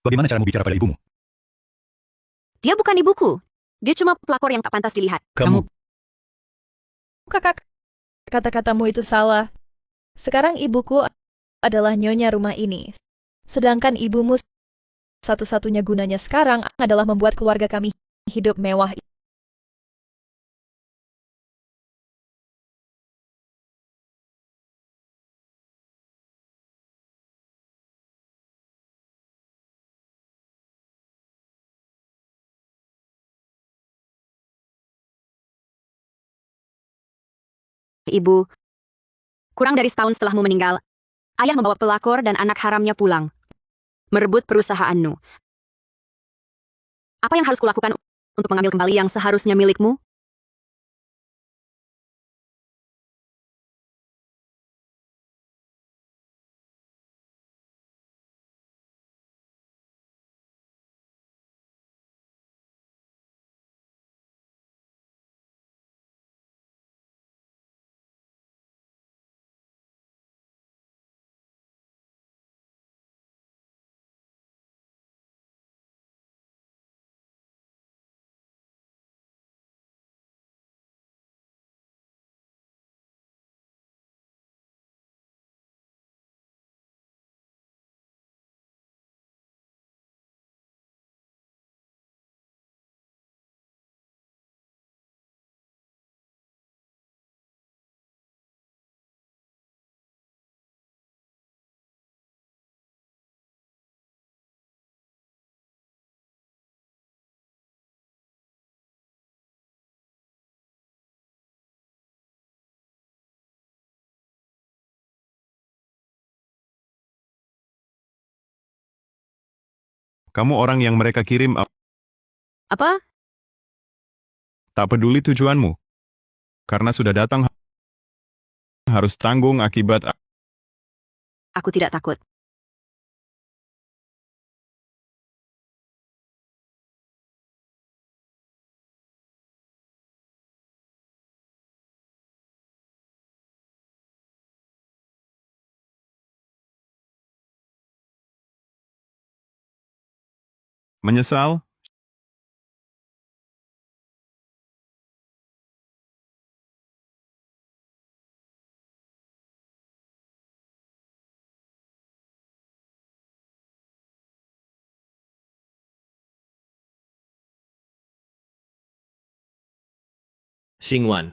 Bagaimana caramu bicara pada ibumu? Dia bukan ibuku. Dia cuma pelakor yang tak pantas dilihat. Kamu... Kakak, kata-katamu itu salah. Sekarang ibuku adalah nyonya rumah ini. Sedangkan ibumu satu-satunya gunanya sekarang adalah membuat keluarga kami hidup mewah. Ibu, kurang dari setahun setelahmu meninggal, ayah membawa pelakor dan anak haramnya pulang. Merebut perusahaanmu. Apa yang harus kulakukan untuk mengambil kembali yang seharusnya milikmu? Kamu orang yang mereka kirim, Apa? tak peduli tujuanmu. Karena sudah datang, harus tanggung akibat. Aku tidak takut. Menyesal? Xingwan.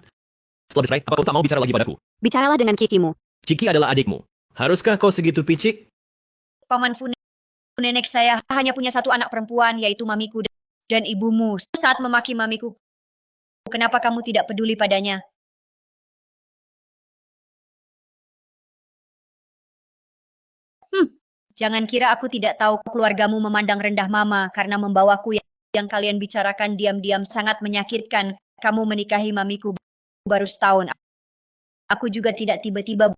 Setelah bercerai, apa kau tak mau bicara lagi padaku? Bicaralah dengan kikimu. Ciki adalah adikmu. Haruskah kau segitu picik? Paman Fu, nenek saya hanya punya satu anak perempuan, yaitu mamiku dan ibumu. Saat memaki mamiku, kenapa kamu tidak peduli padanya? Jangan kira aku tidak tahu keluargamu memandang rendah mama karena membawaku yang kalian bicarakan diam-diam sangat menyakitkan. Kamu menikahi mamiku baru setahun. Aku juga tidak tiba-tiba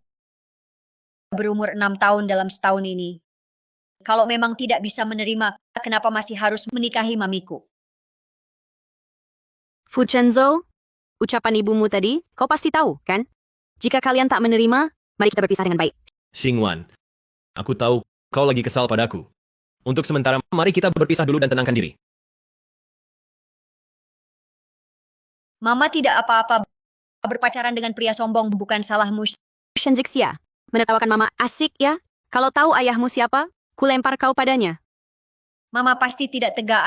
berumur 6 tahun dalam setahun ini. Kalau memang tidak bisa menerima, kenapa masih harus menikahi mamiku? Fu Chenzo, ucapan ibumu tadi, kau pasti tahu, kan? Jika kalian tak menerima, mari kita berpisah dengan baik. Xingwan. Aku tahu kau lagi kesal padaku. Untuk sementara, mari kita berpisah dulu dan tenangkan diri. Mama tidak apa-apa. Berpacaran dengan pria sombong bukan salahmu. Shen Zixia, menertawakan mama asik ya? Kalau tahu ayahmu siapa, kulempar kau padanya. Mama pasti tidak tegak.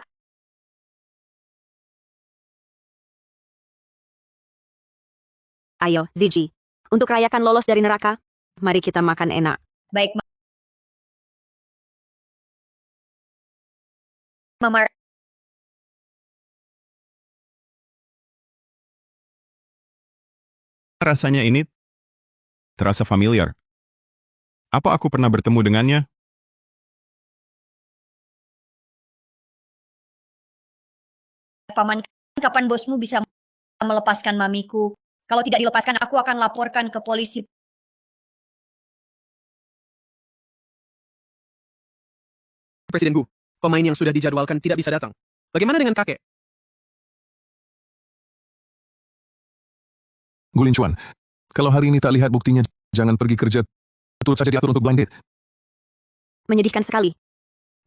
Ayo, Ziji. Untuk rayakan lolos dari neraka, mari kita makan enak. Baik, Mama. Rasanya ini terasa familiar. Apa aku pernah bertemu dengannya? Paman, kapan bosmu bisa melepaskan mamiku? Kalau tidak dilepaskan, aku akan laporkan ke polisi. Presiden Gu, pemain yang sudah dijadwalkan tidak bisa datang. Bagaimana dengan kakek? Gulin Chuan, kalau hari ini tak lihat buktinya, jangan pergi kerja. Turut saja diatur untuk blind date. Menyedihkan sekali.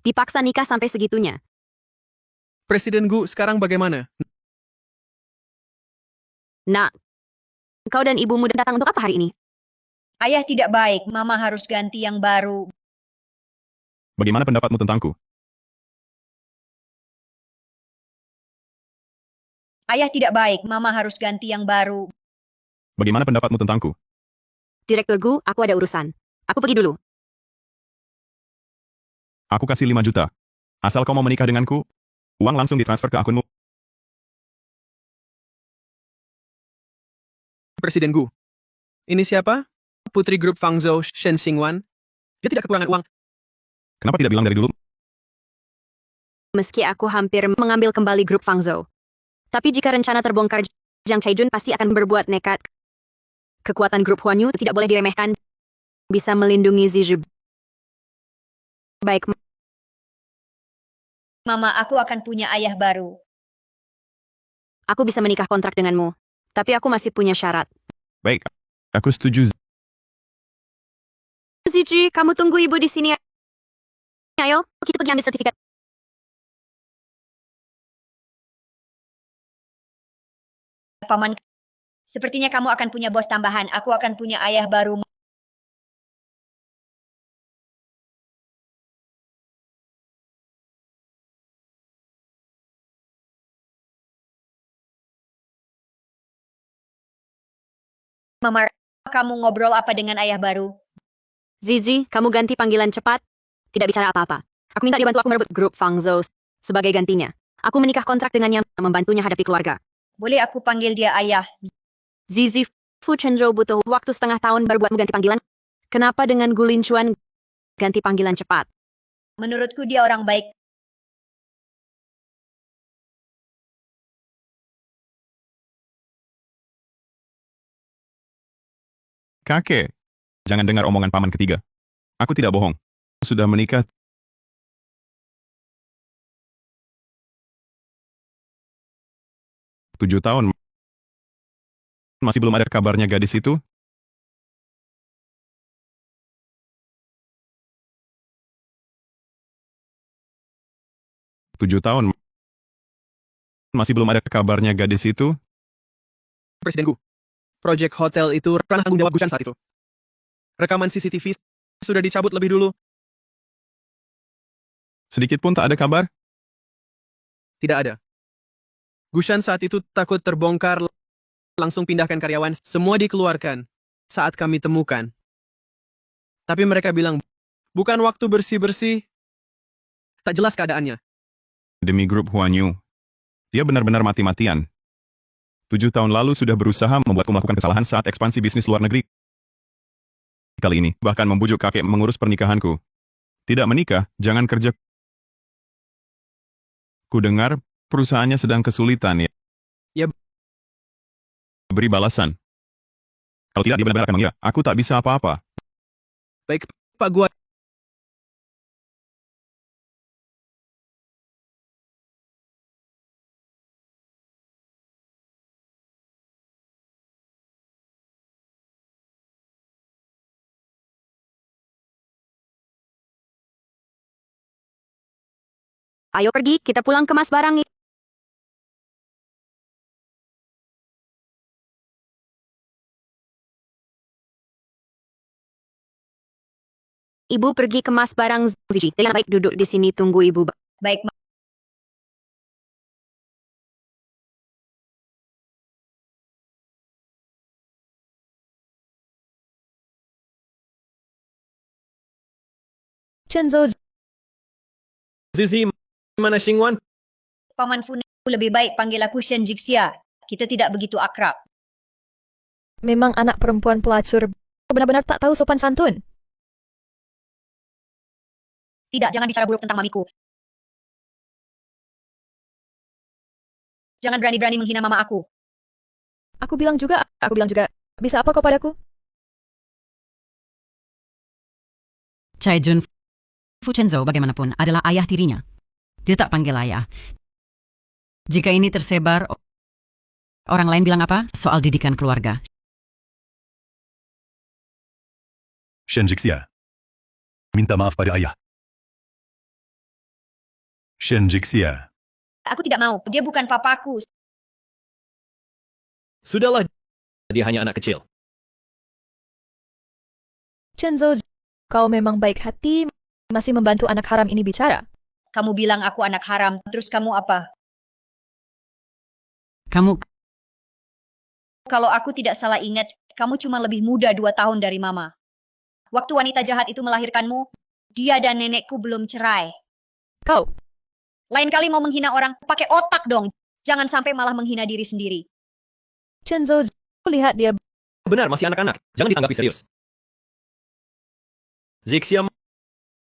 Dipaksa nikah sampai segitunya. Presiden Gu, sekarang bagaimana? Nak, kau dan ibumu datang untuk apa hari ini? Ayah tidak baik, mama harus ganti yang baru. Bagaimana pendapatmu tentangku? Ayah tidak baik, mama harus ganti yang baru. Bagaimana pendapatmu tentangku? Direktur Gu, aku ada urusan. Aku pergi dulu. Aku kasih 5 juta. Asal kau mau menikah denganku, uang langsung ditransfer ke akunmu. Presiden Gu. Ini siapa? Putri grup Fangzhou Shen Xingwan. Dia tidak kekurangan uang. Kenapa tidak bilang dari dulu? Meski aku hampir mengambil kembali grup Fangzhou. Tapi jika rencana terbongkar, Zhang Chaijun pasti akan berbuat nekat. Kekuatan grup Huanyu tidak boleh diremehkan. Bisa melindungi Zizhu. Baik, Mama, aku akan punya ayah baru. aku bisa menikah kontrak denganmu. Tapi aku masih punya syarat. Baik, aku setuju. Zizi, kamu tunggu ibu di sini. Ayo, kita pergi ambil sertifikat. Paman, sepertinya kamu akan punya bos tambahan. Aku akan punya ayah baru. Mama, kamu ngobrol apa dengan ayah baru? Zizi, kamu ganti panggilan cepat. Tidak bicara apa-apa. Aku minta dibantu aku merebut grup Fangzhou sebagai gantinya. Aku menikah kontrak dengannya, membantunya hadapi keluarga. Boleh aku panggil dia ayah? Zizi, Fu Chenzhou butuh waktu setengah tahun baru buat mengganti panggilan. Kenapa dengan Gulin Chuan ganti panggilan cepat? Menurutku dia orang baik. Kakek, jangan dengar omongan paman ketiga. Aku tidak bohong. Sudah menikah. Tujuh tahun. Masih belum ada kabarnya gadis itu? Tujuh tahun. Masih belum ada kabarnya gadis itu? Presiden Gu. Proyek hotel itu ranah tanggung jawab Gushan saat itu. Rekaman CCTV sudah dicabut lebih dulu. Sedikit pun tak ada kabar? Tidak ada. Gushan saat itu takut terbongkar, langsung pindahkan karyawan, semua dikeluarkan saat kami temukan. Tapi mereka bilang, bukan waktu bersih-bersih. Tak jelas keadaannya. Demi grup Huanyu. Dia benar-benar mati-matian. 7 tahun lalu sudah berusaha membuatku melakukan kesalahan saat ekspansi bisnis luar negeri. Kali ini, bahkan membujuk kakek mengurus pernikahanku. Tidak menikah, jangan kerja. Ku dengar, perusahaannya sedang kesulitan ya. Ya. Beri balasan. Kalau tidak, dia benar-benar akan mengira, aku tak bisa apa-apa. Baik, Pak Gua. Ayo pergi, kita pulang kemas barang. Ibu pergi kemas barang Zizi. Dengan baik duduk di sini tunggu ibu. Baik, Chenzo, Zizi, mana Xingwan? Paman Fune, lebih baik panggil aku Shen Jixia. Kita tidak begitu akrab. memang anak perempuan pelacur. Benar-benar tak tahu sopan santun. Tidak, jangan bicara buruk tentang mamiku. Jangan berani-berani menghina mama aku. Aku bilang juga. Bisa apa kau padaku? Chaijun Fu Chenzo bagaimanapun adalah ayah tirinya. Dia tak panggil ayah. Jika ini tersebar, orang lain bilang apa soal didikan keluarga? Shen Jixia. Minta maaf pada ayah. Shen Jixia. Aku tidak mau. Dia bukan papaku. Sudahlah, dia hanya anak kecil. Chenzo, kau memang baik hati, masih membantu anak haram ini bicara. Kamu bilang aku anak haram, terus kamu apa? Kamu Kalau aku tidak salah ingat, kamu cuma lebih muda 2 tahun dari Mama. Waktu wanita jahat itu melahirkanmu, dia dan nenekku belum cerai. Kau, Lain kali mau menghina orang, pakai otak dong. Jangan sampai malah menghina diri sendiri. Chenzo, lihat dia Benar, masih anak-anak. Jangan ditanggapi serius. Zixia,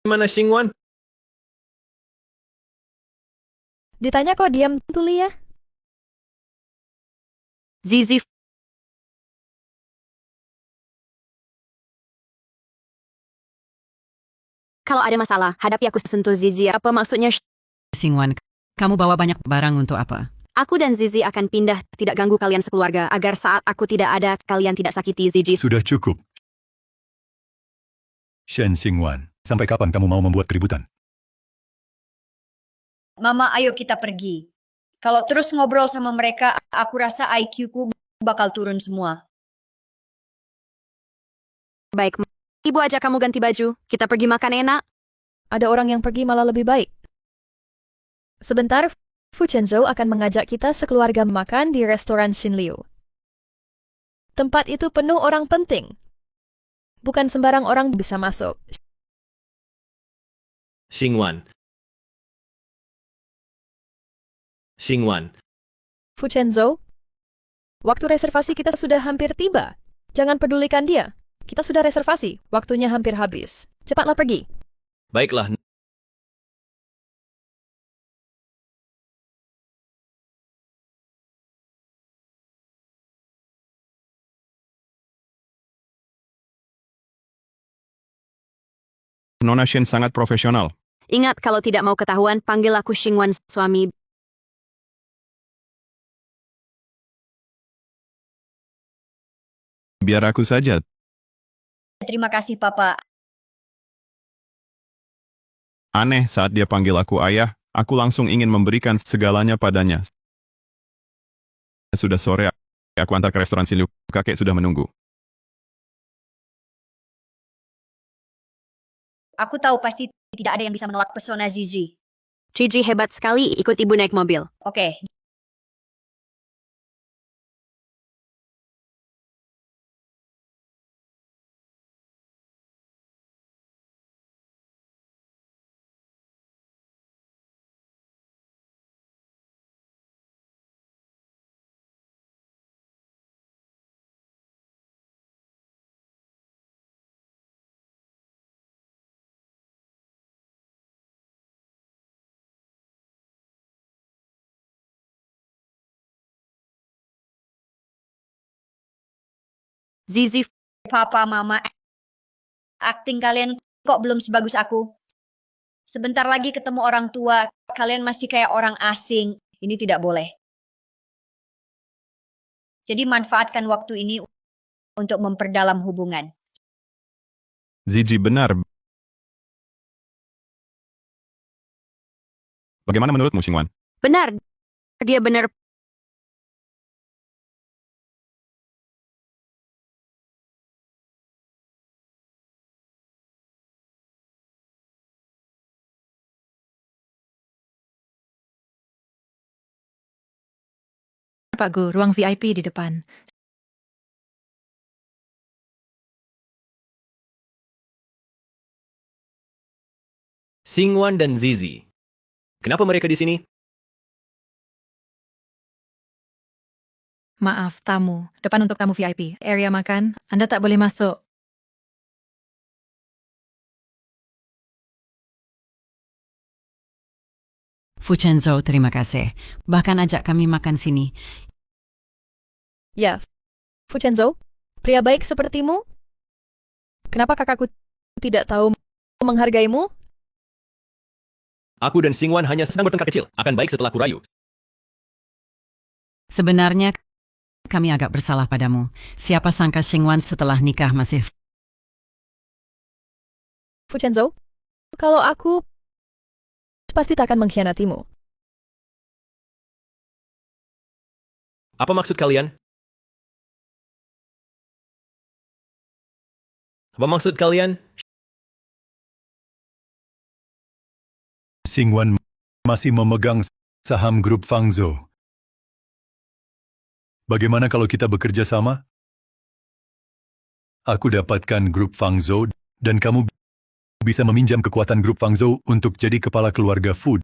mana Xingwan? ditanya kok diam tuli ya? Zizi, kalau ada masalah, hadapi aku sentuh Zizi. Apa maksudnya? Xingwan, kamu bawa banyak barang untuk apa? Aku dan Zizi akan pindah, tidak ganggu kalian sekeluarga, agar saat aku tidak ada, kalian tidak sakiti Zizi. Sudah cukup. Shen Xingwan, sampai kapan kamu mau membuat keributan? Mama, ayo kita pergi. Kalau terus ngobrol sama mereka, aku rasa IQ-ku bakal turun semua. Baik, Ibu ajak kamu ganti baju, kita pergi makan enak. Ada orang yang pergi malah lebih baik. Sebentar, Fu Chenzo akan mengajak kita sekeluarga makan di restoran Xinliu. Tempat itu penuh orang penting. Bukan sembarang orang bisa masuk. Xingwan. Xingwan. Fu Chenzo, waktu reservasi kita sudah hampir tiba. Jangan pedulikan dia. Kita sudah reservasi, waktunya hampir habis. Cepatlah pergi. Baiklah. Nona Shen sangat profesional. Ingat, kalau tidak mau ketahuan, panggil aku Xingwan suami. Biar aku saja. Terima kasih, Papa. Aneh saat dia panggil aku ayah, aku langsung ingin memberikan segalanya padanya. Sudah sore, aku antar ke restoran Xinliu. Kakek sudah menunggu. Aku tahu pasti tidak ada yang bisa menolak pesona Zizi. Cici hebat sekali, ikut ibu naik mobil. Oke. Zizi, Papa, Mama, akting kalian kok belum sebagus aku? Sebentar lagi ketemu orang tua, kalian masih kayak orang asing. Ini tidak boleh. Jadi manfaatkan waktu ini untuk memperdalam hubungan. Zizi benar. Bagaimana menurutmu, Xingwan? benar. Dia benar. Pak Gu, ruang VIP di depan. Xingwan dan Zizi. Kenapa mereka di sini? Maaf, tamu. Depan untuk tamu VIP. Area makan, Anda tak boleh masuk. Fu Chenzo, terima kasih. Bahkan ajak kami makan sini. Ya, Fu Chenzo, pria baik sepertimu? Kenapa kakakku tidak tahu menghargaimu? Aku dan Xingwan hanya sedang bertengkar kecil. Akan baik setelah kurayu. Sebenarnya, kami agak bersalah padamu. Siapa sangka Xingwan setelah nikah masih... Fu Chenzo, kalau aku pasti tak akan mengkhianatimu. Apa maksud kalian? Apa maksud kalian? Xingwan masih memegang saham grup Fangzhou. Bagaimana kalau kita bekerja sama? Aku dapatkan grup Fangzhou dan kamu bisa meminjam kekuatan grup Fangzhou untuk jadi kepala keluarga Food.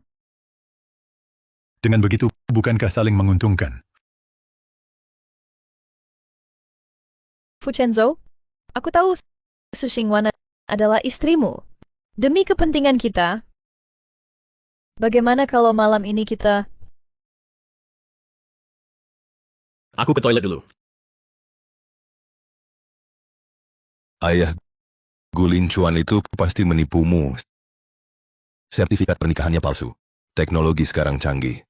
Dengan begitu, bukankah saling menguntungkan? Fu Chenzhou, aku tahu Su Xingwan adalah istrimu. Demi kepentingan kita, bagaimana kalau malam ini kita... Aku ke toilet dulu. Ayah Gulin Chuan itu pasti menipumu. Sertifikat pernikahannya palsu. Teknologi sekarang canggih.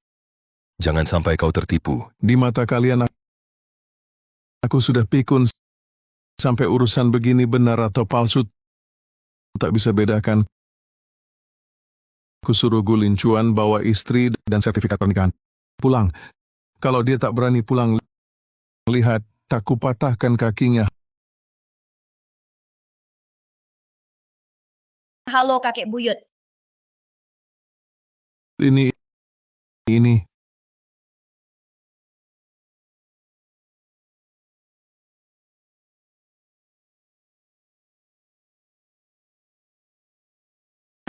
Jangan sampai kau tertipu. Di mata kalian, aku sudah pikun sampai urusan begini benar atau palsu. Tak bisa bedakan. Aku suruh Gulin Chuan bawa istri dan sertifikat pernikahan. Pulang. Kalau dia tak berani pulang, lihat, tak kupatahkan kakinya. Halo kakek buyut. Ini.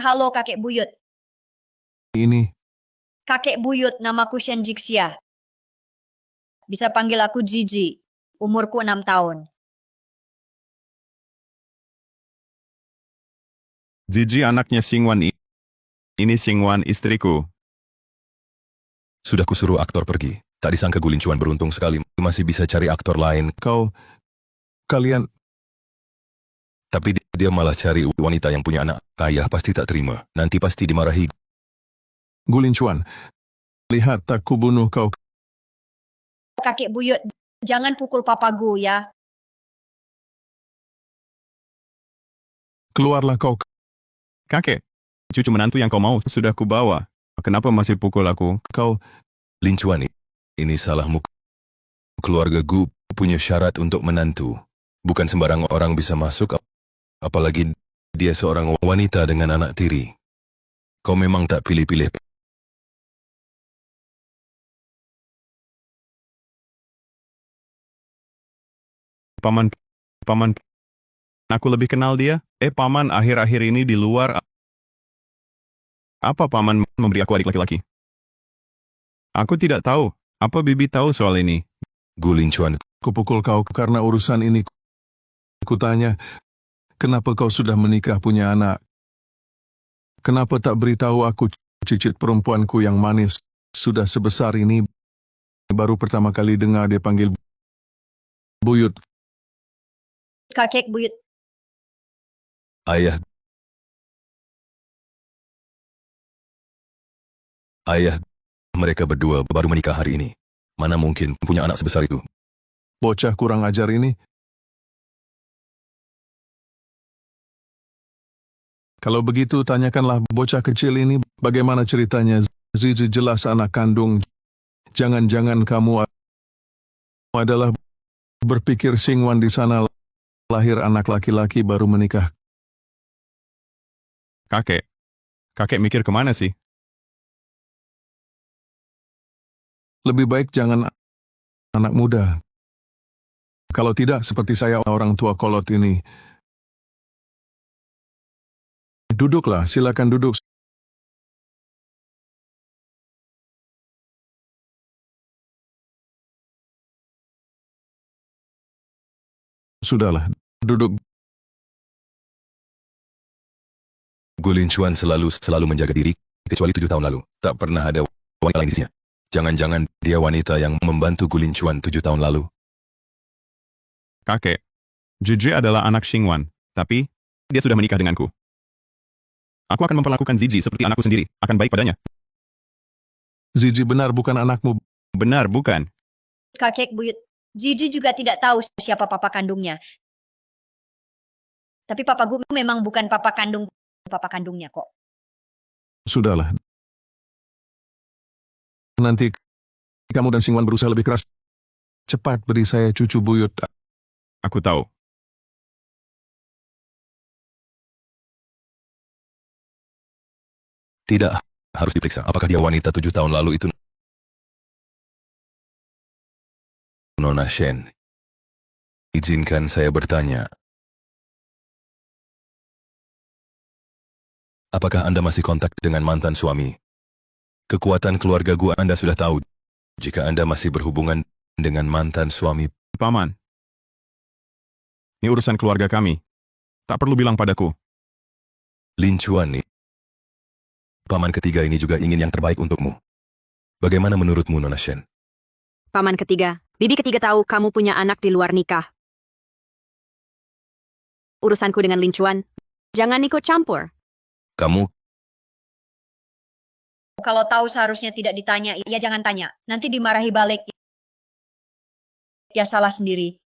Halo kakek buyut. Ini. Kakek buyut, namaku Shen Jixia. Bisa panggil aku Gigi. Umurku 6 tahun. Gigi anaknya Xingwan. Ini Xingwan istriku. Sudah kusuruh aktor pergi. Tak disangka Gulin Chuan beruntung sekali. Masih bisa cari aktor lain. Kalian... Tapi dia malah cari wanita yang punya anak. Ayah pasti tak terima. Nanti pasti dimarahi. Gulin Chuan, lihat tak kubunuh kau. Kakek buyut, jangan pukul papagu ya. Keluarlah kau. Kakek, cucu menantu yang kau mau sudah kubawa. Kenapa masih pukul aku? Lin Chuan, ini salahmu. Keluarga Gu punya syarat untuk menantu. Bukan sembarang orang bisa masuk, apalagi dia seorang wanita dengan anak tiri. Kau memang tak pilih-pilih. Paman, aku lebih kenal dia. Paman, akhir-akhir ini di luar. Apa paman memberi aku adik laki-laki? Aku tidak tahu. Apa bibi tahu soal ini? Gulin Chuan, Kupukul kau karena urusan ini. Kutanya, kenapa kau sudah menikah punya anak? Kenapa tak beritahu aku cicit perempuanku yang manis? Sudah sebesar ini, baru pertama kali dengar dia panggil buyut. Kakek buyut. Ayah, mereka berdua baru menikah hari ini. Mana mungkin punya anak sebesar itu? Bocah kurang ajar ini. Kalau begitu, tanyakanlah bocah kecil ini bagaimana ceritanya. Zizi jelas anak kandung. Jangan-jangan kamu adalah berpikir Xingwan di sana lahir anak laki-laki baru menikah. Kakek mikir kemana sih? Lebih baik jangan anak muda. Kalau tidak, seperti saya orang tua kolot ini. Duduklah, silakan duduk. Sudahlah, duduk. Gulin Chuan selalu menjaga diri, kecuali 7 tahun lalu. Tak pernah ada wanita lain di sini. Jangan-jangan dia wanita yang membantu Gulin Chuan 7 tahun lalu. Kakek, Gigi adalah anak Xingwan, tapi dia sudah menikah denganku. Aku akan memperlakukan Gigi seperti anakku sendiri, akan baik padanya. Gigi benar bukan anakmu. Benar, bukan? Kakek buyut. Gigi juga tidak tahu siapa papa kandungnya. Tapi papagu memang bukan papa kandungnya kok. Sudahlah, nanti kamu dan Singwan berusaha lebih keras. Cepat beri saya cucu buyut. Aku tahu. Tidak, harus diperiksa. Apakah dia wanita 7 tahun lalu itu Nona Shen? Izinkan saya bertanya. Apakah Anda masih kontak dengan mantan suami? Kekuatan keluarga gua Anda sudah tahu. Jika Anda masih berhubungan dengan mantan suami, Paman. Ini urusan keluarga kami. Tak perlu bilang padaku. Lin Chuan nih. Paman ketiga ini juga ingin yang terbaik untukmu. Bagaimana menurutmu, Nona Shen? Paman ketiga, bibi ketiga tahu kamu punya anak di luar nikah. Urusanku dengan Lin Chuan, jangan ikut campur. Kamu, Kalau tahu seharusnya tidak ditanya, ya jangan tanya. Nanti dimarahi balik. Ya salah sendiri.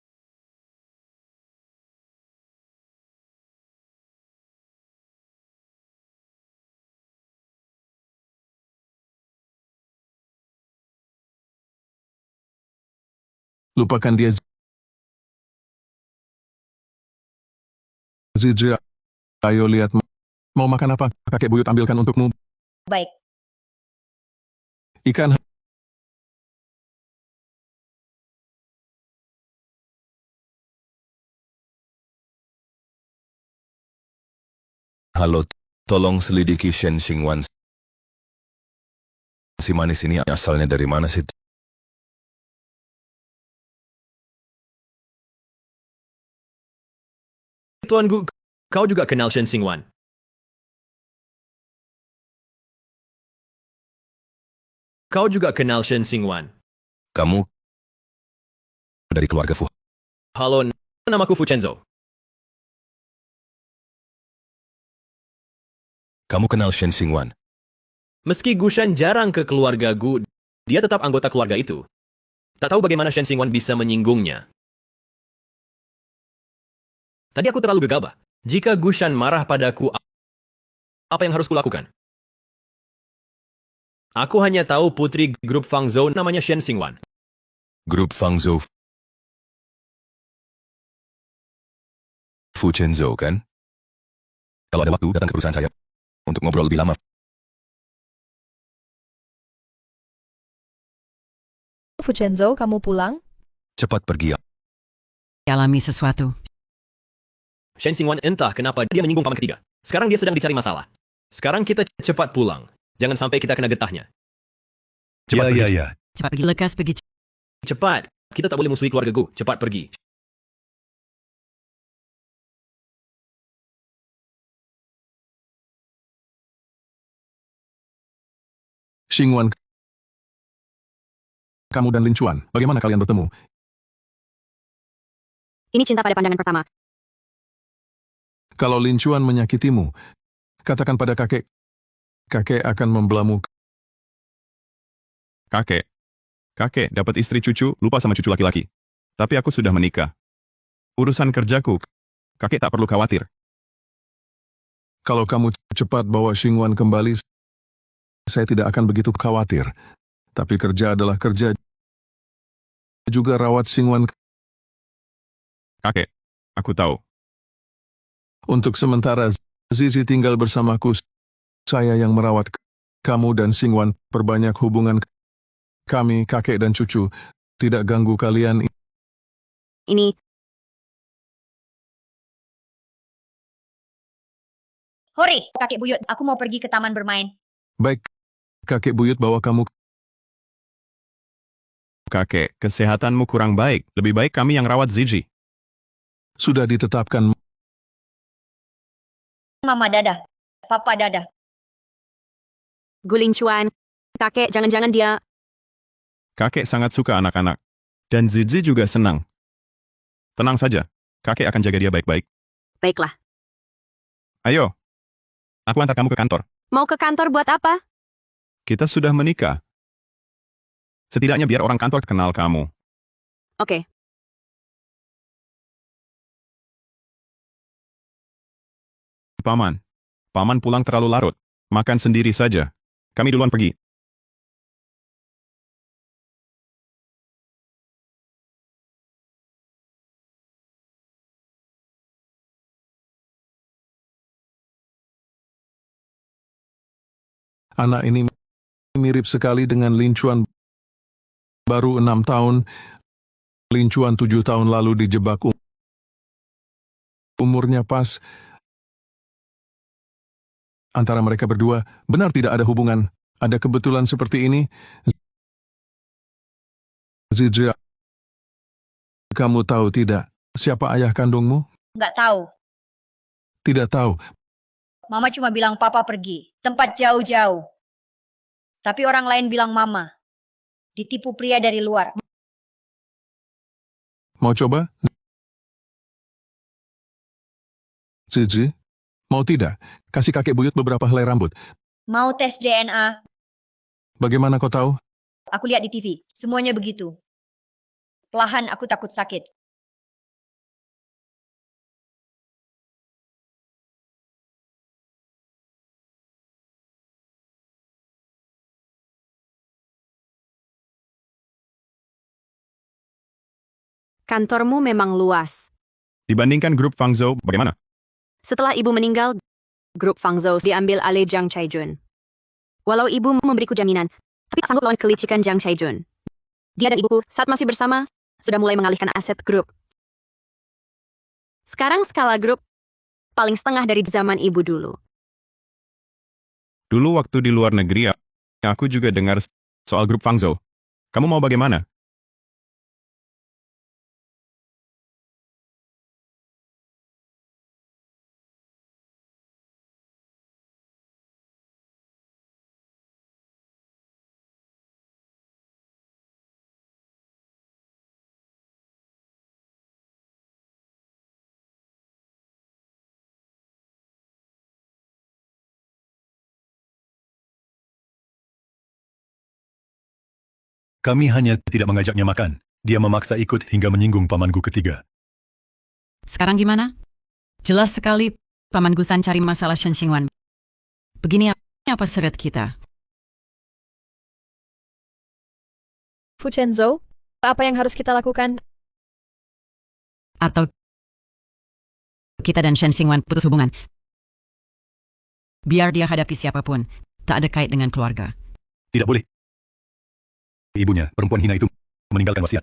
Lupakan dia. Zidri, ayo lihat. Mau makan apa? Kakek buyut ambilkan untukmu. Baik. Ikan. halo, tolong selidiki Shen Xingwan. Si manis ini asalnya dari mana sih? Tuan Gu, kau juga kenal Shen Xingwan. Kau juga kenal Shen Xingwan. Kamu dari keluarga Fu. Halo, namaku Fu Chenzo. Kamu kenal Shen Xingwan? Meski Gushan jarang ke keluarga Gu, dia tetap anggota keluarga itu. Tak tahu bagaimana Shen Xingwan bisa menyinggungnya. Tadi aku terlalu gegabah. Jika Gushan marah padaku, apa yang harus kulakukan? Aku hanya tahu putri grup Fangzhou namanya Shen Xingwan. Grup Fangzhou Fu Chenzo, kan? Kalau ada waktu, datang ke perusahaan saya untuk ngobrol lebih lama. Fuchenzo, kamu pulang? Cepat pergi ya. Alami sesuatu. Shen Xingwan entah kenapa dia menyinggung paman ketiga. Sekarang dia sedang dicari masalah. Sekarang kita cepat pulang. Jangan sampai kita kena getahnya. Ya, ya, ya. Cepat pergi, lekas pergi. Cepat. Kita tak boleh musuhi keluarga Gu. Cepat pergi. Xingwan. Kamu dan Lin Chuan, bagaimana kalian bertemu? Ini cinta pada pandangan pertama. Kalau Lin Chuan menyakitimu, katakan pada kakek. Kakek akan membelamu. Kakek. Kakek dapat istri cucu, lupa sama cucu laki-laki. Tapi aku sudah menikah. Urusan kerjaku, kakek tak perlu khawatir. Kalau kamu cepat bawa Xingwan kembali, saya tidak akan begitu khawatir. Tapi kerja adalah kerja. Juga rawat Xingwan. Kakek, aku tahu. Untuk sementara, Zizi tinggal bersamaku. Saya yang merawat kamu dan Xingwan. Perbanyak hubungan kami, kakek dan cucu. Tidak ganggu kalian. Ini, Hori, kakek buyut, aku mau pergi ke taman bermain. Baik, kakek buyut bawa kamu. Kakek, kesehatanmu kurang baik. Lebih baik kami yang rawat Zizi. Sudah ditetapkan. Mama dadah. Papa dadah. Gulin Chuan. Kakek, jangan-jangan dia... Kakek sangat suka anak-anak. Dan Zizi juga senang. Tenang saja. Kakek akan jaga dia baik-baik. Baiklah. Ayo. Aku antar kamu ke kantor. Mau ke kantor buat apa? Kita sudah menikah. Setidaknya biar orang kantor kenal kamu. Oke. Paman. Paman pulang terlalu larut. Makan sendiri saja. Kami duluan pergi. Anak ini mirip sekali dengan Lin Chuan, baru 6 tahun. Lin Chuan 7 tahun lalu dijebak umurnya pas. Antara mereka berdua, benar tidak ada hubungan. Ada kebetulan seperti ini. Zizia, kamu tahu tidak siapa ayah kandungmu? Nggak tahu. Tidak tahu. Mama cuma bilang papa pergi. Tempat jauh-jauh. Tapi orang lain bilang mama. Ditipu pria dari luar. Mau coba? Zizi, mau tidak? Kasih kakek buyut beberapa helai rambut. Mau tes DNA. Bagaimana kau tahu? Aku lihat di TV. Semuanya begitu. Perlahan aku takut sakit. Kantormu memang luas. Dibandingkan grup Fangzhou, bagaimana? Setelah ibu meninggal, grup Fangzhou diambil alih Jiang Chaijun. Walau ibu memberiku jaminan, tapi tak sanggup lawan kelicikan Jiang Chaijun. Dia dan ibuku saat masih bersama, sudah mulai mengalihkan aset grup. Sekarang skala grup paling setengah dari zaman ibu dulu. Dulu waktu di luar negeri, aku juga dengar soal grup Fangzhou. Kamu mau bagaimana? Kami hanya tidak mengajaknya makan. Dia memaksa ikut hingga menyinggung pamanku ketiga. Sekarang gimana? Jelas sekali Paman Gusan cari masalah Shen Xingwan. Begini apa seret kita? Fu Chenzhou, apa yang harus kita lakukan? Atau kita dan Shen Xingwan putus hubungan? Biar dia hadapi siapapun, tak ada kait dengan keluarga. Tidak boleh. Ibunya, perempuan hina itu, meninggalkan wasiat.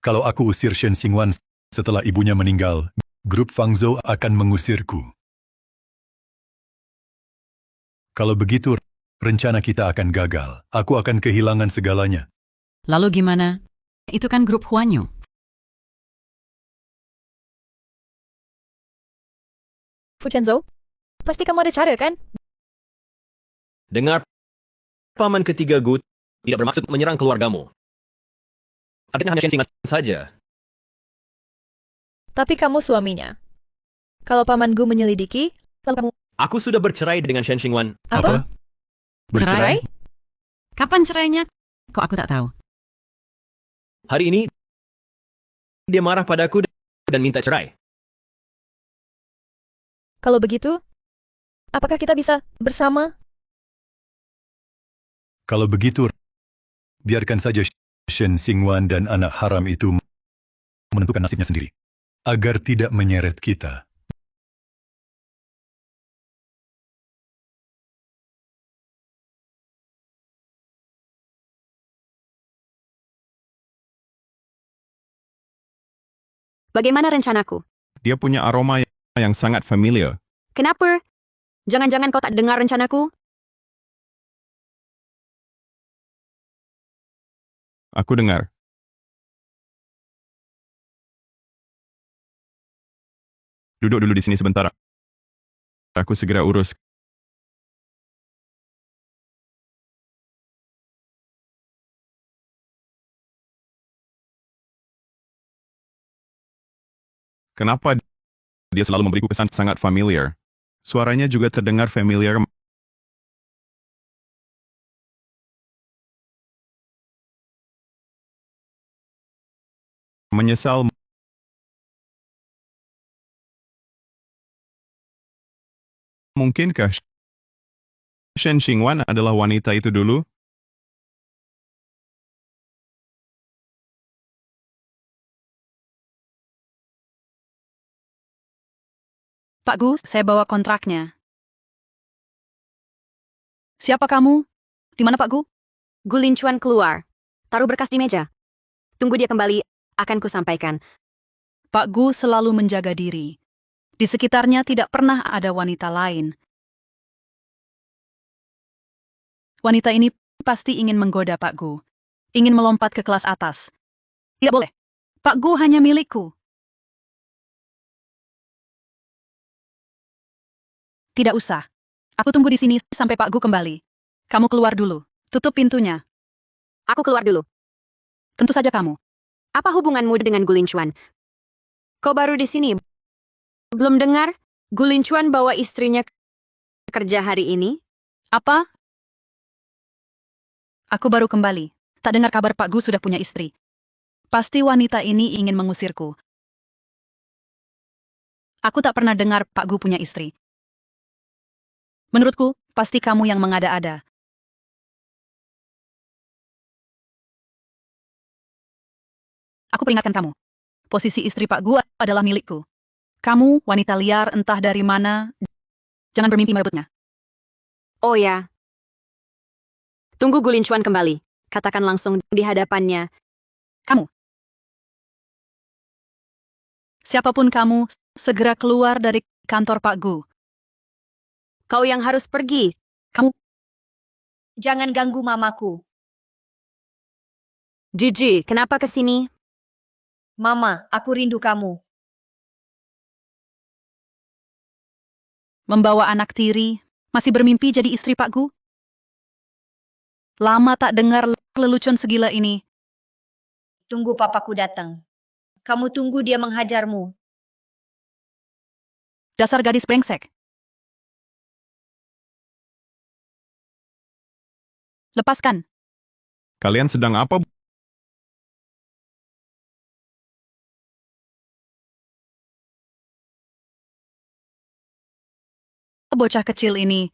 Kalau aku usir Shen Xingwan setelah ibunya meninggal, grup Fangzhou akan mengusirku. Kalau begitu, rencana kita akan gagal. Aku akan kehilangan segalanya. Lalu gimana? Itu kan grup Huanyu. Fu Chenzhou, pasti kamu ada cara kan? Dengar, paman ketiga Gu tidak bermaksud menyerang keluargamu. Artinya hanya Shen Xingwan saja. Tapi kamu suaminya. Kalau paman Gu menyelidiki, lalu kamu... Aku sudah bercerai dengan Shen Xingwan. Apa? Cerai? Kapan cerainya? Kok aku tak tahu? Hari ini, dia marah padaku dan minta cerai. Kalau begitu, apakah kita bisa bersama? Kalau begitu, biarkan saja Shen Xingwan dan anak haram itu menentukan nasibnya sendiri. Agar tidak menyeret kita. Bagaimana rencanaku? Dia punya aroma yang sangat familiar. Kenapa? Jangan-jangan kau tak dengar rencanaku? Aku dengar. Duduk dulu di sini sebentar. Aku segera urus. Kenapa dia selalu memberiku kesan sangat familiar? Suaranya juga terdengar familiar. Menyesal. Mungkinkah Shen Xingwan adalah wanita itu dulu? Pak Gu, saya bawa kontraknya. Siapa kamu? Di mana Pak Gu? Gu Linchuan keluar. Taruh berkas di meja. Tunggu dia kembali, akan kusampaikan. Pak Gu selalu menjaga diri. Di sekitarnya tidak pernah ada wanita lain. Wanita ini pasti ingin menggoda Pak Gu. Ingin melompat ke kelas atas. Tidak boleh. Pak Gu hanya milikku. Tidak usah. Aku tunggu di sini sampai Pak Gu kembali. Kamu keluar dulu. Tutup pintunya. Aku keluar dulu. Tentu saja kamu. Apa hubunganmu dengan Gu Linchuan? Kau baru di sini. Belum dengar? Gu Linchuan bawa istrinya kerja hari ini? Apa? Aku baru kembali. Tak dengar kabar Pak Gu sudah punya istri. Pasti wanita ini ingin mengusirku. Aku tak pernah dengar Pak Gu punya istri. Menurutku, pasti kamu yang mengada-ada. Aku peringatkan kamu. Posisi istri Pak Gu adalah milikku. Kamu, wanita liar entah dari mana, jangan bermimpi merebutnya. Oh ya. Tunggu Gu Linchuan kembali. Katakan langsung di hadapannya. Kamu. Siapapun kamu, segera keluar dari kantor Pak Gu. Kau yang harus pergi. Kamu. Jangan ganggu mamaku. Gigi, kenapa ke sini? Mama, aku rindu kamu. Membawa anak tiri, masih bermimpi jadi istri Pak Gu? Lama tak dengar lelucon segila ini. Tunggu papaku datang. Kamu tunggu dia menghajarmu. Dasar gadis brengsek. Lepaskan. Kalian sedang apa? Bocah kecil ini.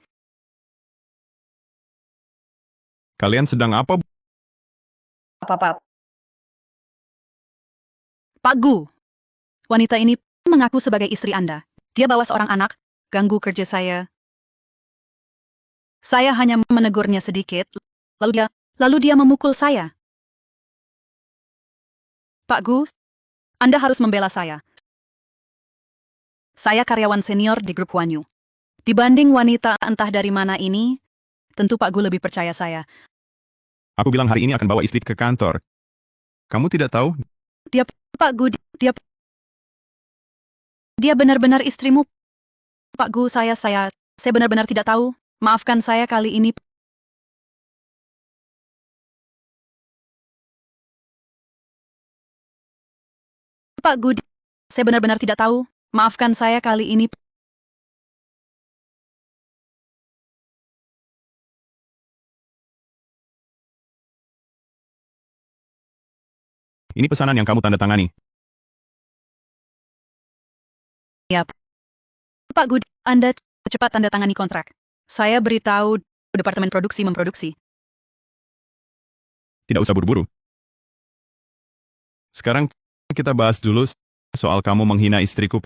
Kalian sedang apa? Papa, Pak Gu. Wanita ini mengaku sebagai istri Anda. Dia bawa seorang anak, ganggu kerja saya. Saya hanya menegurnya sedikit, lalu dia memukul saya. Pak Gu, Anda harus membela saya. Saya karyawan senior di grup Huan Yu. Dibanding wanita entah dari mana ini, tentu Pak Gu lebih percaya saya. Aku bilang hari ini akan bawa istri ke kantor. Kamu tidak tahu? Pak Gu, dia benar-benar istrimu. Pak Gu, saya benar-benar tidak tahu. Maafkan saya kali ini. Pak Gu, saya benar-benar tidak tahu. Maafkan saya kali ini. Ini pesanan yang kamu tanda tangani. Ya, Pak Gu, Anda cepat tanda tangani kontrak. Saya beritahu Departemen Produksi memproduksi. Tidak usah buru-buru. Sekarang kita bahas dulu soal kamu menghina istriku.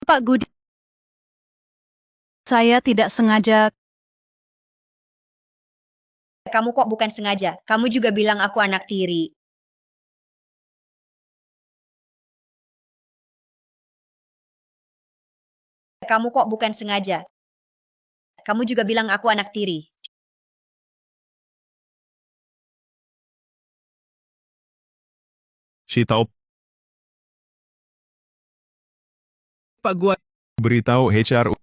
Pak Gu, saya tidak sengaja. kamu kok bukan sengaja. Kamu juga bilang aku anak tiri. Kamu kok bukan sengaja. Kamu juga bilang aku anak tiri. She tahu Pak Gu, beritahu HR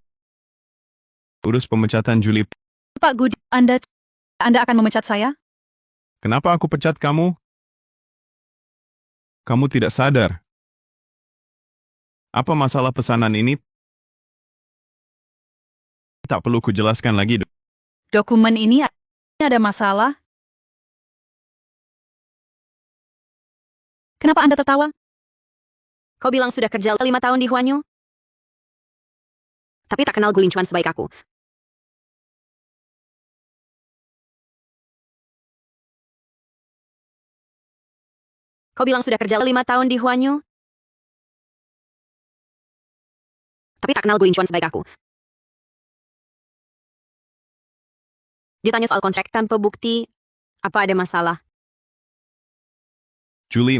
urus pemecatan Juli. Pak Gu, Anda akan memecat saya? Kenapa aku pecat kamu? Kamu tidak sadar. Apa masalah pesanan ini? Tak perlu kujelaskan lagi. Dokumen ini ada masalah? Kenapa Anda tertawa? Kau bilang sudah kerja 5 tahun di Huan Yu? Tapi tak kenal Gu Linchuan sebaik aku. Kau bilang sudah kerja 5 tahun di Huan Yu? Tapi tak kenal Gu Linchuan sebaik aku. Dia tanya soal kontrak tanpa bukti. Apa ada masalah? Julie,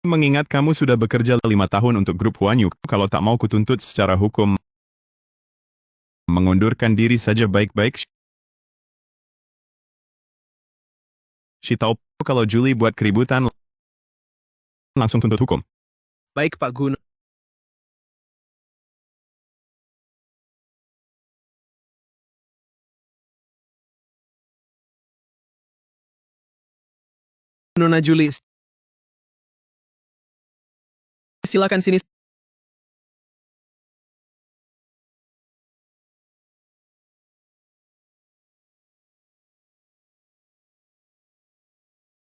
mengingat kamu sudah bekerja 5 tahun untuk grup Huan Yu, kalau tak mau kutuntut secara hukum, mengundurkan diri saja baik-baik. Shi tahu kalau Julie buat keributan, langsung tuntut hukum. Baik, Pak Gun. Nona Julie, silakan sini.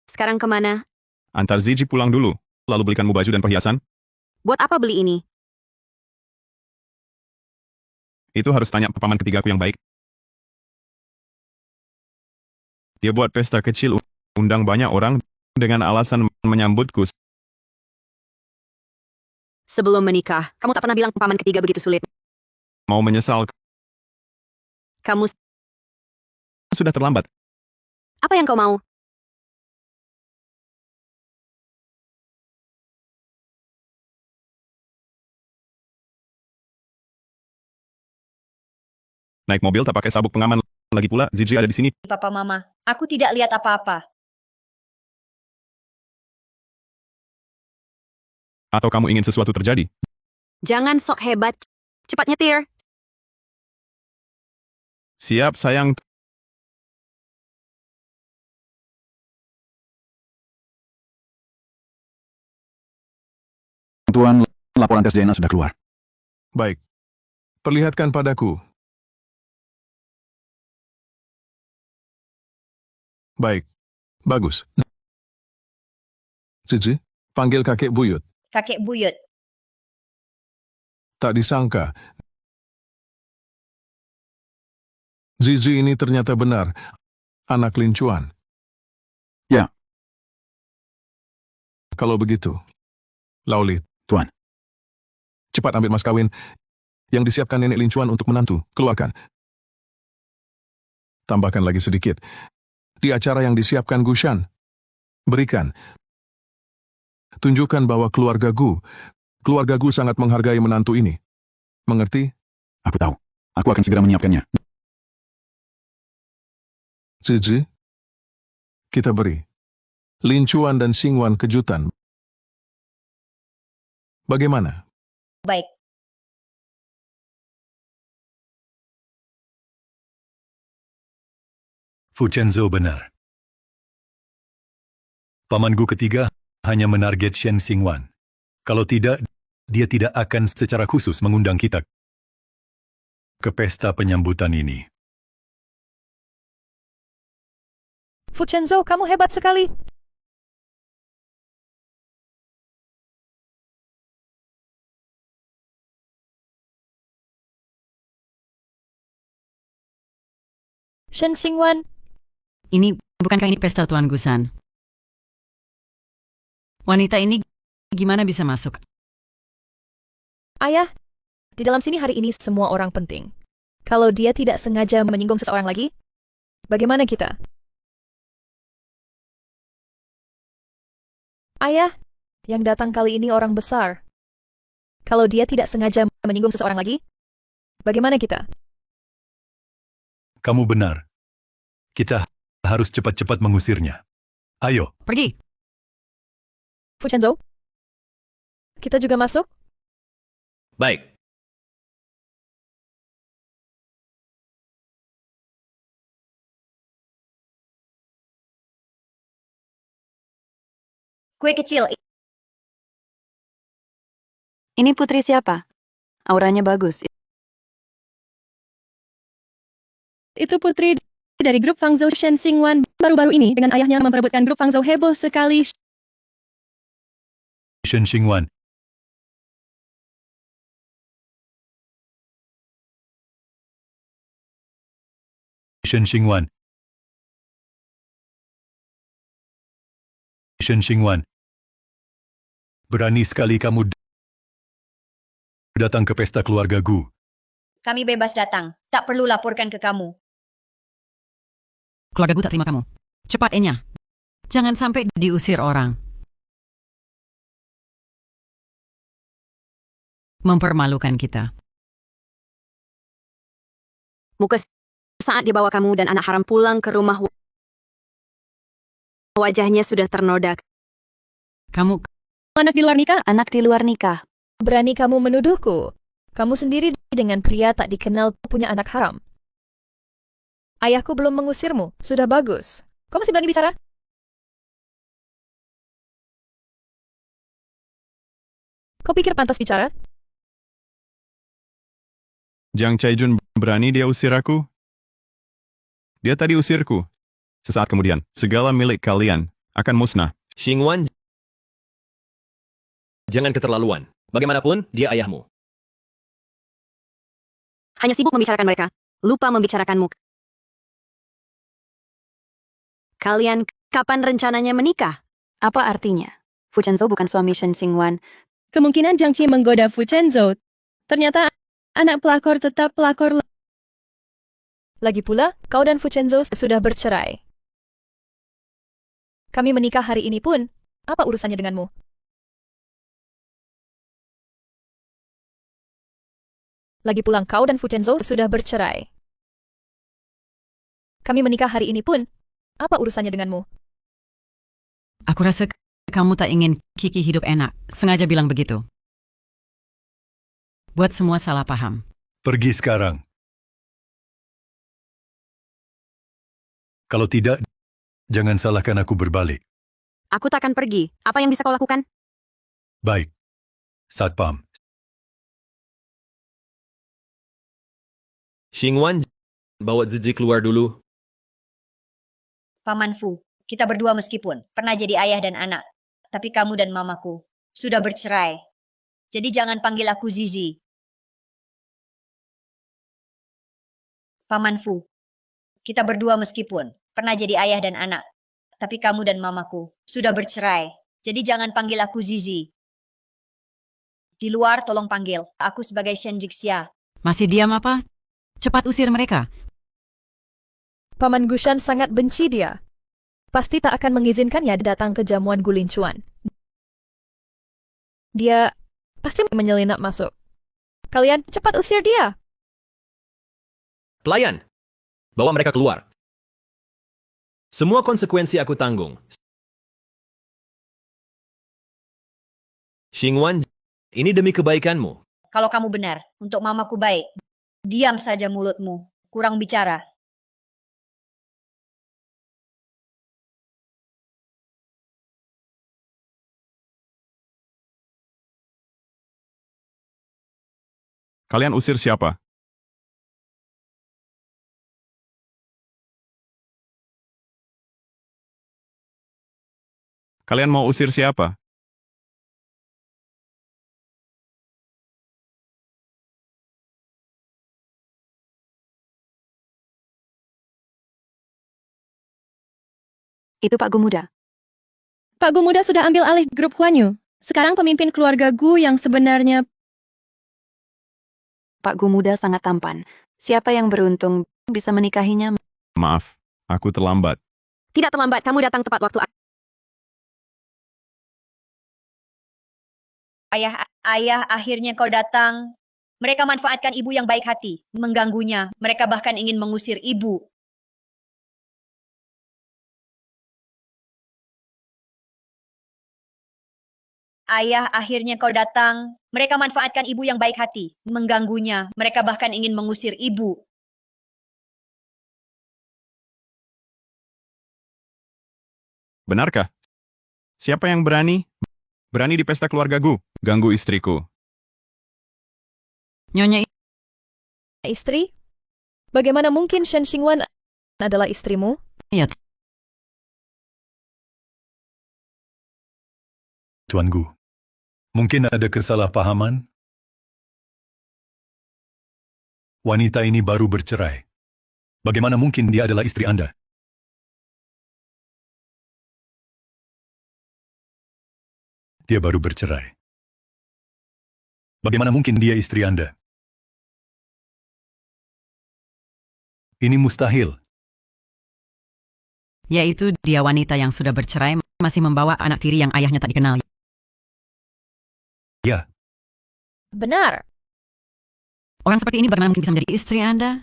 Sekarang kemana? Antar Ziji pulang dulu, lalu belikanmu baju dan perhiasan. Buat apa beli ini? Itu harus tanya paman ketigaku yang baik. Dia buat pesta kecil, undang banyak orang, dengan alasan menyambutku. Sebelum menikah, kamu tak pernah bilang paman ketiga begitu sulit. Mau menyesal, Kamu, sudah terlambat. apa yang kau mau? Naik mobil tak pakai sabuk pengaman, lagi pula Ziji ada di sini. Papa Mama, aku tidak lihat apa-apa. Atau kamu ingin sesuatu terjadi? Jangan sok hebat. Cepat nyetir. Siap, sayang. Tuan, laporan tes DNA sudah keluar. Baik. Perlihatkan padaku. Baik. Bagus. Zizi, panggil kakek buyut. Kakek buyut. Tak disangka. Zizi ini ternyata benar. Anak Lin Chuan. Ya. Kalau begitu. Lauli. Tuan. Cepat ambil mas kawin yang disiapkan nenek Lin Chuan untuk menantu. Keluarkan. Tambahkan lagi sedikit. Di acara yang disiapkan Gu Shan. Berikan. Tunjukkan bahwa keluarga Gu sangat menghargai menantu ini. Mengerti? Aku tahu. Aku akan segera menyiapkannya. Zizi, kita beri Lin Chuan dan Xing Wan kejutan. Bagaimana? Baik. Fu Chenzo benar. Paman Gu ketiga hanya menarget Shen Xingwan. Kalau tidak, dia tidak akan secara khusus mengundang kita ke pesta penyambutan ini. Fu Chenzo, kamu hebat sekali. Shen Xingwan, Bukankah ini pesta Tuan Gusan? Wanita ini gimana bisa masuk? ayah, di dalam sini hari ini semua orang penting. Kalau dia tidak sengaja menyinggung seseorang lagi, bagaimana kita? Ayah, yang datang kali ini orang besar. Kalau dia tidak sengaja menyinggung seseorang lagi, bagaimana kita? Kamu benar. Kita harus cepat-cepat mengusirnya. Ayo. Pergi. Fu Chenzo, kita juga masuk? Baik. Kue kecil. Ini putri siapa? Auranya bagus. Itu putri dari grup Fangzhou Shen Xingwan. Baru-baru ini dengan ayahnya memperebutkan grup Fangzhou heboh sekali. Shen Xingwan. Shen Xingwan. Shen Xingwan. Berani sekali kamu datang ke pesta keluarga Gu. Kami bebas datang. Tak perlu laporkan ke kamu. Keluarga gue tak terima kamu. Cepat, Enya. Jangan sampai diusir orang. Mempermalukan kita. Muka saat dibawa kamu dan anak haram pulang ke rumah, wajahnya sudah ternoda. Kamu Anak di luar nikah? Anak di luar nikah. Berani kamu menuduhku? Kamu sendiri dengan pria tak dikenal punya anak haram. Ayahku belum mengusirmu. Sudah bagus. Kau masih berani bicara? Kau pikir pantas bicara? Jiang Chaijun berani dia usir aku? Dia tadi usirku. Sesaat kemudian, segala milik kalian akan musnah. Xingwan, jangan keterlaluan. Bagaimanapun, dia ayahmu. Hanya sibuk membicarakan mereka, lupa membicarakanmu. Kalian kapan rencananya menikah? Apa artinya? Fu Chenzhou bukan suami Shen Xingwan. Kemungkinan Jiang Qi menggoda Fu Chenzhou. Ternyata anak pelakor tetap pelakor. Lagi pula, kau dan Fu Chenzhou sudah bercerai. Kami menikah hari ini pun. Apa urusannya denganmu? Lagi pulang kau dan Fu Chenzhou sudah bercerai. Kami menikah hari ini pun. Apa urusannya denganmu? Aku rasa kamu tak ingin Kiki hidup enak. Sengaja bilang begitu. Buat semua salah paham. Pergi sekarang. Kalau tidak, jangan salahkan aku berbalik. Aku takkan pergi. Apa yang bisa kau lakukan? Baik. Satpam. Xingwan, bawa Zizi keluar dulu. Paman Fu, kita berdua meskipun pernah jadi ayah dan anak, tapi kamu dan mamaku sudah bercerai. Jadi jangan panggil aku Zizi. Paman Fu, kita berdua meskipun pernah jadi ayah dan anak, tapi kamu dan mamaku sudah bercerai. Jadi jangan panggil aku Zizi. Di luar tolong panggil aku sebagai Shen Jixia. Masih diam apa? Cepat usir mereka. Paman Gushan sangat benci dia. Pasti tak akan mengizinkannya datang ke jamuan Gulincuan. Dia pasti menyelinap masuk. Kalian cepat usir dia. Pelayan, bawa mereka keluar. Semua konsekuensi aku tanggung. Xingwan, ini demi kebaikanmu. Kalau kamu benar, untuk mamaku baik, diam saja mulutmu, kurang bicara. Kalian usir siapa? Kalian mau usir siapa? Itu Pak Gu Muda. Pak Gu Muda sudah ambil alih grup Huanyu. Sekarang pemimpin keluarga Gu yang sebenarnya. Pak Gu Muda sangat tampan. Siapa yang beruntung bisa menikahinya? Maaf, aku terlambat. Tidak terlambat, kamu datang tepat waktu. Ayah, akhirnya kau datang. Mereka manfaatkan ibu yang baik hati, mengganggunya. Mereka bahkan ingin mengusir ibu. Ayah, akhirnya kau datang. Mereka manfaatkan ibu yang baik hati, mengganggunya. Mereka bahkan ingin mengusir ibu. Benarkah? Siapa yang berani? Berani di pesta keluarga Gu, ganggu istriku. Nyonya Istri? Bagaimana mungkin Shen Xingwan adalah istrimu? ya, Tuan Gu. Mungkin ada kesalahpahaman? Wanita ini baru bercerai. Bagaimana mungkin dia adalah istri Anda? Dia baru bercerai. Bagaimana mungkin dia istri Anda? Ini mustahil. yaitu dia wanita yang sudah bercerai masih membawa anak tiri yang ayahnya tak dikenal. Ya, Benar. Orang seperti ini bagaimana mungkin bisa menjadi istri Anda?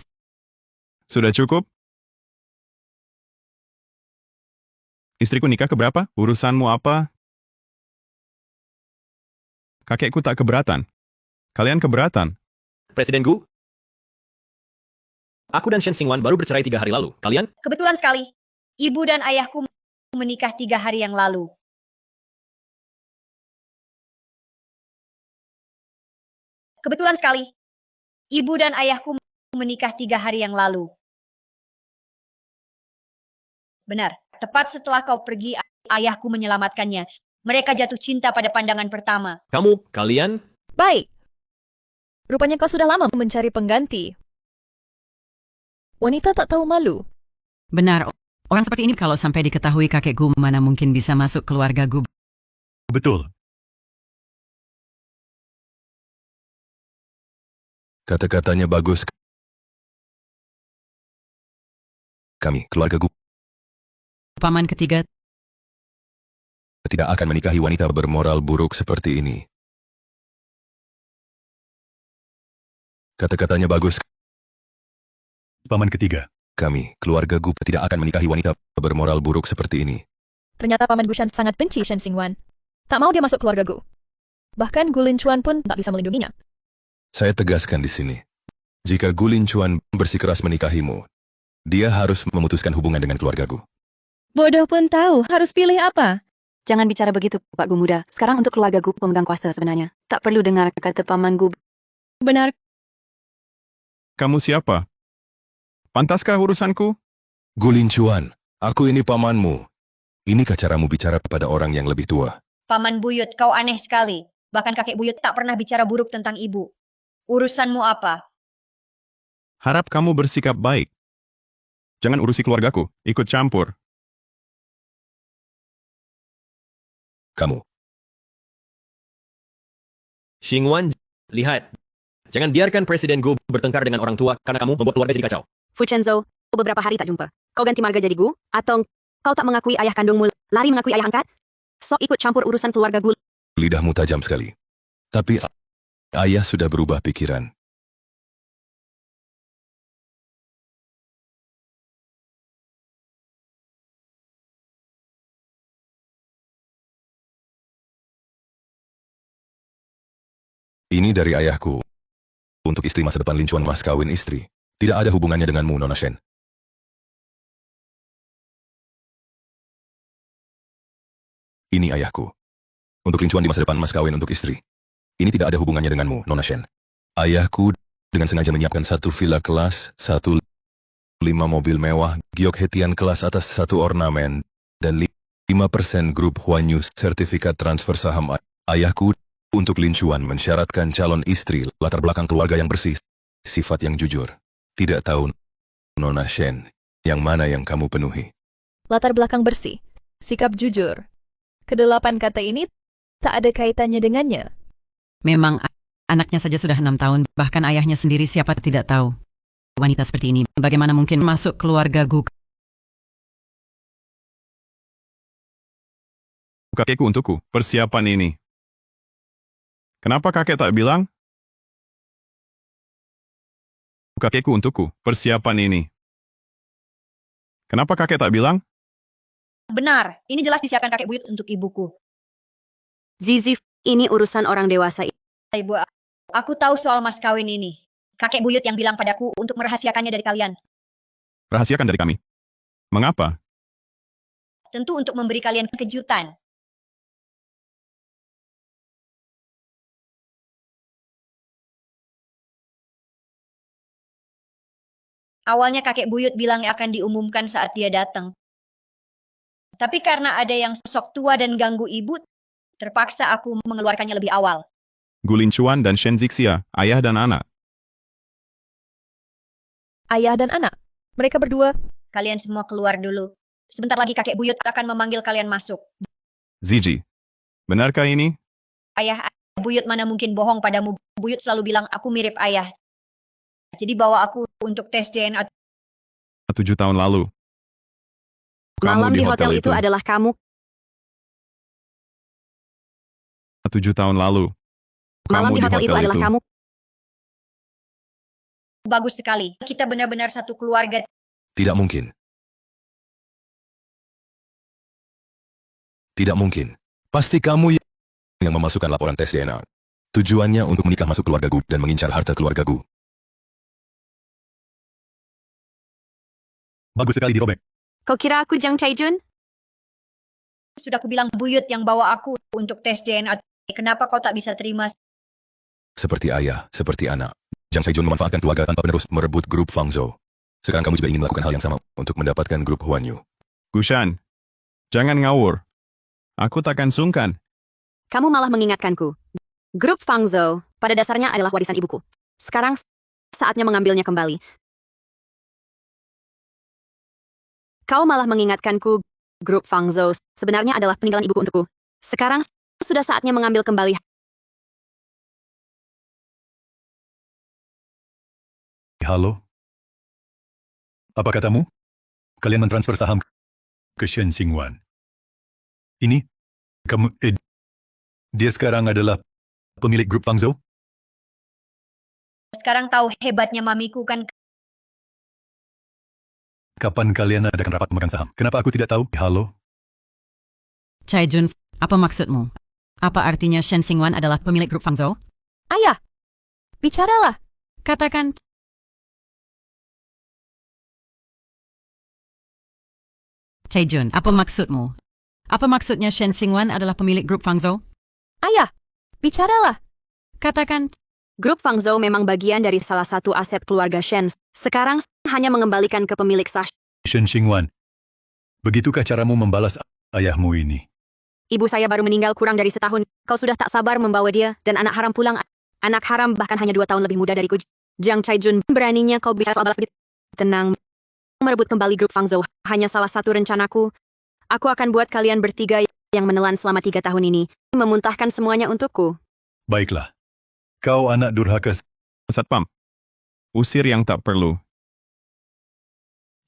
Sudah cukup? Istriku nikah keberapa? Urusanmu apa? Kakekku tak keberatan. Kalian keberatan? Presiden Gu, aku dan Shen Xingwan baru bercerai 3 hari lalu. Kalian? Kebetulan sekali. Ibu dan ayahku menikah 3 hari yang lalu. Kebetulan sekali. Ibu dan ayahku menikah 3 hari yang lalu. Benar. Tepat setelah kau pergi, ayahku menyelamatkannya. Mereka jatuh cinta pada pandangan pertama. Kalian? Baik. Rupanya kau sudah lama mencari pengganti. Wanita tak tahu malu. Benar. Orang seperti ini kalau sampai diketahui kakekku mana mungkin bisa masuk keluarga Gu. betul. Kata-katanya bagus. Kami, keluarga Gu, Paman ketiga, tidak akan menikahi wanita bermoral buruk seperti ini. Kata-katanya bagus. Paman ketiga. Kami, keluarga Gu, tidak akan menikahi wanita bermoral buruk seperti ini. Ternyata Paman Gushan sangat benci Shen Xingwan. Tak mau dia masuk keluarga Gu. Bahkan Gu Linchuan pun tak bisa melindunginya. Saya tegaskan di sini. Jika Gu Linchuan bersikeras menikahimu, dia harus memutuskan hubungan dengan keluarga Gu. Bodoh pun tahu harus pilih apa. Jangan bicara begitu, Pak Gu Muda. Sekarang untuk keluarga Gu pemegang kuasa sebenarnya. Tak perlu dengar kata Paman Gu. Benar. Kamu siapa? Pantaskah urusanku? Gu Linchuan, aku ini pamanmu. Inikah caramu bicara pada orang yang lebih tua? Paman Buyut, kau aneh sekali. Bahkan kakek Buyut tak pernah bicara buruk tentang ibu. Urusanmu apa? Harap kamu bersikap baik. Jangan urusi keluargaku, ikut campur. Kamu. Xingwan, lihat. Jangan biarkan Presiden Gu bertengkar dengan orang tua karena kamu membuat keluarga jadi kacau. Fu Chenzo, beberapa hari tak jumpa. Kau ganti marga jadi Gu? Atau kau tak mengakui ayah kandungmu, lari mengakui ayah angkat? Sok ikut campur urusan keluarga Gu. Lidahmu tajam sekali. Tapi ayah sudah berubah pikiran. Ini dari ayahku. Untuk istri masa depan Linchuan mas kawin istri. Tidak ada hubungannya denganmu, Nona Shen. Ini ayahku. Untuk Linchuan di masa depan mas kawin untuk istri. Ini tidak ada hubungannya denganmu, Nona Shen. Ayahku dengan sengaja menyiapkan 1 villa kelas, 5 mobil mewah, giok hetian kelas atas 1 ornamen, dan 5% grup Huanyu sertifikat transfer saham. Ayahku untuk Linchuan mensyaratkan calon istri latar belakang keluarga yang bersih, sifat yang jujur. Tidak tahu, Nona Shen, yang mana yang kamu penuhi. Latar belakang bersih. Sikap jujur. Kedelapan kata ini tak ada kaitannya dengannya. Memang anaknya saja sudah 6 tahun, bahkan ayahnya sendiri siapa tidak tahu. Wanita seperti ini, bagaimana mungkin masuk keluarga Gu? Kakekku untukku, persiapan ini. Kenapa kakek tak bilang? Kakekku untukku, persiapan ini. Kenapa kakek tak bilang? Benar, ini jelas disiapkan kakek Buyut untuk ibuku. Zizi, ini urusan orang dewasa. Ibu, aku tahu soal mas kawin ini. Kakek Buyut yang bilang padaku untuk merahasiakannya dari kalian. Rahasiakan dari kami. Mengapa? Tentu untuk memberi kalian kejutan. Awalnya kakek Buyut bilang akan diumumkan saat dia datang. Tapi karena ada yang sok tua dan ganggu ibu, terpaksa aku mengeluarkannya lebih awal. Gu Linchuan dan Shen Zixia, ayah dan anak. Ayah dan anak. Mereka berdua. Kalian semua keluar dulu. Sebentar lagi kakek Buyut akan memanggil kalian masuk. Ziji, benarkah ini? Ayah Buyut mana mungkin bohong padamu. Buyut selalu bilang aku mirip ayah. Jadi bawa aku untuk tes DNA. 7 tahun lalu. Malam di hotel itu adalah kamu. 7 tahun lalu. Malam di hotel itu adalah kamu. Bagus sekali. Kita benar-benar satu keluarga. Tidak mungkin. Tidak mungkin. Pasti kamu yang memasukkan laporan tes DNA. Tujuannya untuk menikah masuk keluargaku dan mengincar harta keluargaku. Bagus sekali dirobek. Kau kira aku Jang Chaijun? Sudah kubilang buyut yang bawa aku untuk tes DNA. Kenapa kau tak bisa terima? Seperti ayah, seperti anak. Jang Chaijun memanfaatkan keluarga tanpa penerus merebut grup Fangzhou. Sekarang kamu juga ingin melakukan hal yang sama untuk mendapatkan grup Huanyu. Gushan, jangan ngawur. Aku takkan sungkan. Kamu malah mengingatkanku. Grup Fangzhou pada dasarnya adalah warisan ibuku. Sekarang saatnya mengambilnya kembali. Kau malah mengingatkanku. Grup Fangzhou sebenarnya adalah peninggalan ibuku untukku. Sekarang sudah saatnya mengambil kembali. Halo? Apa katamu? Kalian mentransfer saham ke Shen Xingwan. Ini? Kamu... dia sekarang adalah pemilik grup Fangzhou? Sekarang tahu hebatnya mamiku kan. Kapan kalian adakan rapat pemegang saham? Kenapa aku tidak tahu? Halo? Chaijun, apa maksudmu? Apa artinya Shen Xingwan adalah pemilik grup Fangzhou? Ayah, bicaralah. Katakan. Chaijun, apa maksudmu? Apa maksudnya Shen Xingwan adalah pemilik grup Fangzhou? Ayah, bicaralah. Katakan. Grup Fangzhou memang bagian dari salah satu aset keluarga Shen. Sekarang hanya mengembalikan ke pemilik sah. Shen Xingwan. Begitukah caramu membalas ayahmu ini? Ibu saya baru meninggal kurang dari setahun. Kau sudah tak sabar membawa dia dan anak haram pulang. Anak haram bahkan hanya 2 tahun lebih muda dariku. Jang Chaijun, beraninya kau bicara soal balas budi. Tenang. Merebut kembali grup Fangzhou hanya salah satu rencanaku. Aku akan buat kalian bertiga yang menelan selama 3 tahun ini memuntahkan semuanya untukku. Baiklah. Kau anak durhaka. Satpam, usir yang tak perlu.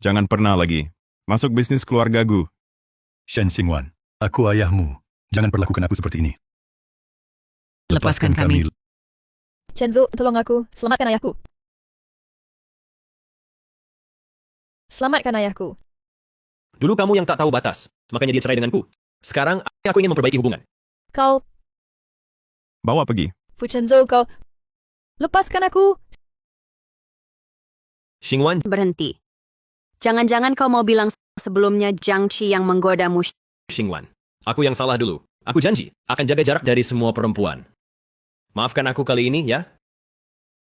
Jangan pernah lagi masuk bisnis keluargaku. Shen Xingwan, aku ayahmu. Jangan perlakukan aku seperti ini. Lepaskan kami. Chenzo, tolong aku. Selamatkan ayahku. Selamatkan ayahku. Dulu kamu yang tak tahu batas, makanya dia cerai denganku. Sekarang, aku ingin memperbaiki hubungan. Kau, Bawa pergi. Fu Chenzo, kau. Lepaskan aku. Xingwan, Berhenti. Jangan-jangan kau mau bilang sebelumnya Jiang Qi yang menggodamu. Xingwan. Aku yang salah dulu. Aku janji, akan jaga jarak dari semua perempuan. Maafkan aku kali ini, ya?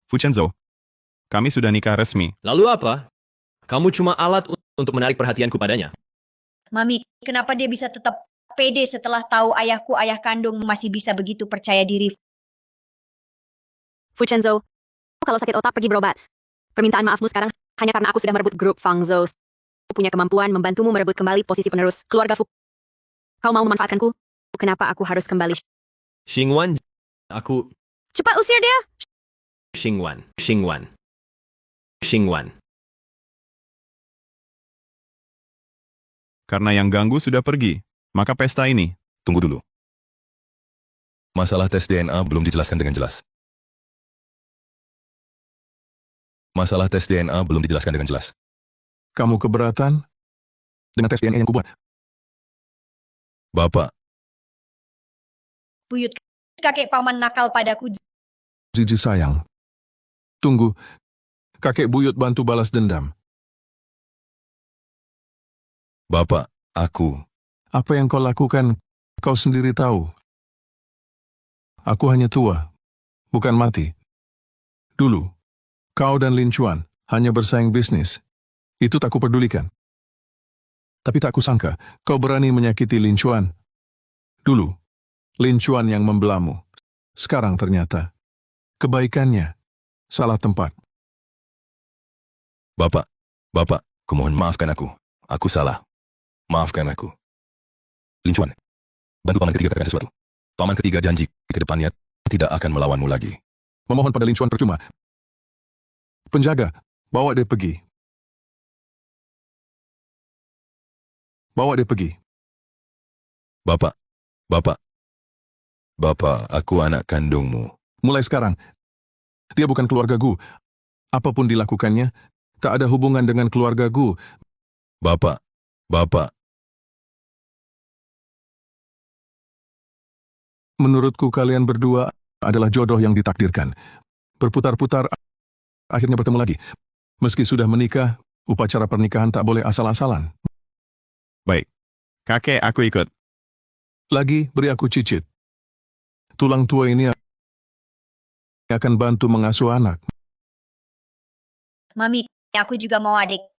Fuchenzo, kami sudah nikah resmi. Lalu apa? Kamu cuma alat untuk menarik perhatianku padanya. Mami, kenapa dia bisa tetap pede setelah tahu ayahku ayah kandung masih bisa begitu percaya diri? Fu Chenzo, kalau sakit otak pergi berobat. Permintaan maafmu sekarang hanya karena aku sudah merebut grup Fangzhou. Aku punya kemampuan membantumu merebut kembali posisi penerus keluarga Fu. Kau mau memanfaatkanku? Kenapa aku harus kembali? Xingwan, aku... Cepat usir dia! Xingwan, Xingwan, Xingwan. Karena yang ganggu sudah pergi, maka pesta ini. Tunggu dulu. Masalah tes DNA belum dijelaskan dengan jelas. Masalah tes DNA belum dijelaskan dengan jelas. Kamu keberatan dengan tes DNA yang kubuat? Bapak, Buyut, kakek paman nakal padaku. Zizi sayang. Tunggu, kakek buyut bantu balas dendam. Bapak, aku... Apa yang kau lakukan, kau sendiri tahu. Aku hanya tua, bukan mati. Dulu, kau dan Lin Chuan hanya bersaing bisnis. Itu tak kupedulikan. Tapi tak kusangka, kau berani menyakiti Lin Chuan. Dulu, Lin Chuan yang membelamu. Sekarang ternyata, kebaikannya salah tempat. Bapak, kumohon maafkan aku. Aku salah. Maafkan aku. Lin Chuan, bantu paman ketiga katakan sesuatu. Paman ketiga janji, ke depannya tidak akan melawanmu lagi. Memohon pada Lin Chuan percuma. Penjaga, bawa dia pergi. Bawa dia pergi. Bapak, aku anak kandungmu. Mulai sekarang, dia bukan keluarga Gu. Apapun dilakukannya, tak ada hubungan dengan keluarga Gu. Bapak. Menurutku kalian berdua adalah jodoh yang ditakdirkan. Berputar-putar, akhirnya bertemu lagi. Meski sudah menikah, upacara pernikahan tak boleh asal-asalan. Baik. Kakek, aku ikut. Lagi, beri aku cicit. Tulang tua ini akan bantu mengasuh anak. Mami, aku juga mau adik.